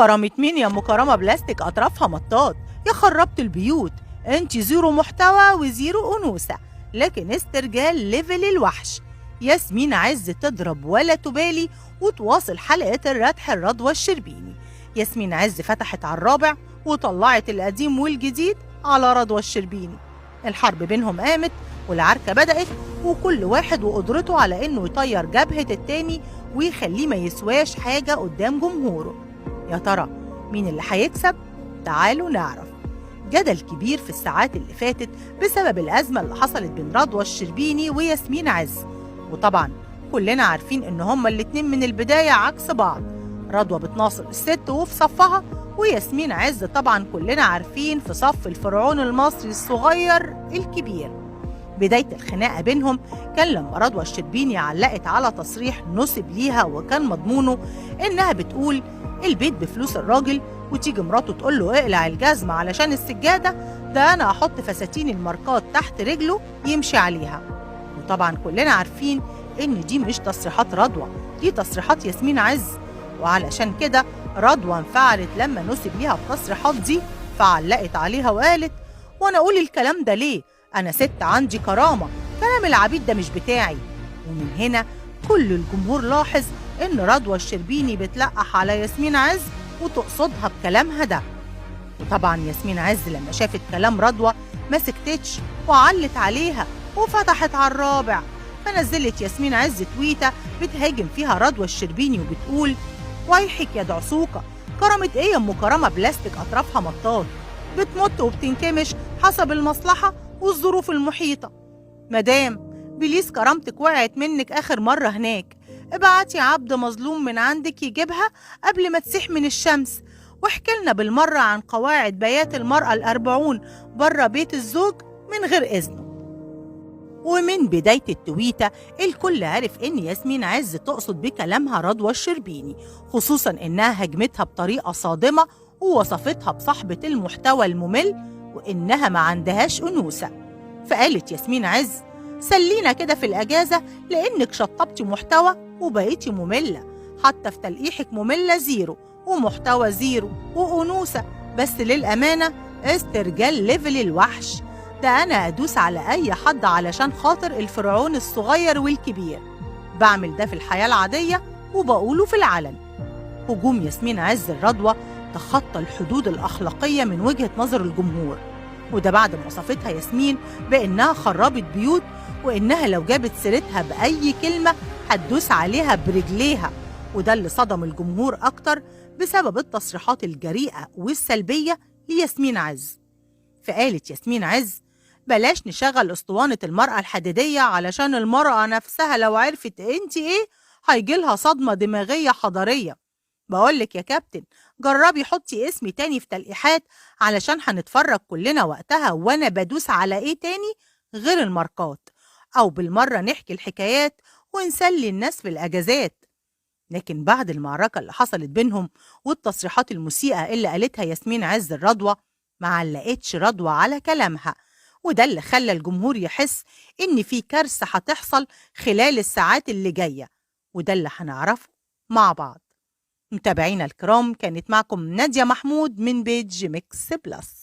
كرامة مين يا أم كرامة بلاستيك أطرافها مطاط؟ يا خربت البيوت، انت زيرو محتوى وزيرو أنوثة، لكن استرجال ليفل الوحش. ياسمين عز تضرب ولا تبالي وتواصل حلقة الردح الرضوى الشربيني. ياسمين عز فتحت على الرابع وطلعت القديم والجديد على رضوى الشربيني. الحرب بينهم قامت والعركة بدأت، وكل واحد وقدرته على إنه يطير جبهة التاني ويخليه ما يسواش حاجة قدام جمهوره. يا ترى مين اللي هيكسب؟ تعالوا نعرف. جدل كبير في الساعات اللي فاتت بسبب الأزمة اللي حصلت بين رضوى الشربيني وياسمين عز، وطبعا كلنا عارفين إن هما الاتنين من البداية عكس بعض. رضوى بتناصر الست وفي صفها، وياسمين عز طبعا كلنا عارفين في صف الفرعون المصري الصغير الكبير. بداية الخناقة بينهم كان لما رضوى الشربيني علقت على تصريح نسب ليها وكان مضمونه إنها بتقول البيت بفلوس الراجل، وتيجي مراته تقول له اقلع الجزمة علشان السجادة، ده أنا أحط فساتين الماركات تحت رجله يمشي عليها. وطبعا كلنا عارفين إن دي مش تصريحات رضوى، دي تصريحات ياسمين عز. وعلشان كده رضوى انفعلت لما نسب ليها التصريحات دي، فعلقت عليها وقالت وأنا أقول الكلام ده ليه؟ أنا ست عندي كرامة، كلام العبيد ده مش بتاعي. ومن هنا كل الجمهور لاحظ إن رضوى الشربيني بتلقح على ياسمين عز وتقصدها بكلامها ده. وطبعا ياسمين عز لما شافت كلام رضوى ما سكتتش وعلت عليها وفتحت على الرابع، فنزلت ياسمين عز تويته بتهاجم فيها رضوى الشربيني وبتقول ويحك يا دعسوقة، كرامة ايه يا ام كرامة بلاستيك اطرافها مطاط، بتمط وبتنكمش حسب المصلحة والظروف المحيطة. مدام بليز كرامتك وقعت منك آخر مرة هناك، ابعتي عبد مظلوم من عندك يجيبها قبل ما تسيح من الشمس، واحكي لنا بالمرة عن قواعد بيات المرأة ال40 بره بيت الزوج من غير إذنه. ومن بداية التويتة الكل عرف إن ياسمين عز تقصد بكلامها رضوى الشربيني، خصوصا إنها هجمتها بطريقة صادمة ووصفتها بصاحبة المحتوى الممل وإنها ما عندهاش أنوثة. فقالت ياسمين عز سلينا كده في الأجازة لأنك شطبتي محتوى وبقيتي مملة، حتى في تلقيحك مملة زيرو ومحتوى زيرو وأنوثة، بس للأمانة استرجال ليفل الوحش، ده أنا أدوس على أي حد علشان خاطر الفرعون الصغير والكبير، بعمل ده في الحياة العادية وبقوله في العلن. هجوم ياسمين عز الرضوى تخطى الحدود الأخلاقية من وجهة نظر الجمهور، وده بعد ما وصفتها ياسمين بأنها خربت بيوت، وإنها لو جابت سيرتها بأي كلمة هتدوس عليها برجليها، وده اللي صدم الجمهور أكتر بسبب التصريحات الجريئة والسلبية لياسمين عز. فقالت ياسمين عز بلاش نشغل اسطوانة المرأة الحديدية علشان المرأة نفسها لو عرفت انت ايه هيجيلها صدمة دماغية حضارية. بقولك يا كابتن جربي حطي اسمي تاني في تلقيحات علشان هنتفرج كلنا وقتها وانا بدوس على ايه تاني غير الماركات، او بالمرة نحكي الحكايات ونسلي الناس في الاجازات. لكن بعد المعركة اللي حصلت بينهم والتصريحات المسيئة اللي قالتها ياسمين عز الرضوى ما علقتش رضوى على كلامها، وده اللي خلى الجمهور يحس إن في كارثة هتحصل خلال الساعات اللي جاية، وده اللي هنعرفه مع بعض. متابعينا الكرام، كانت معكم نادية محمود من بيج ميكس بلس.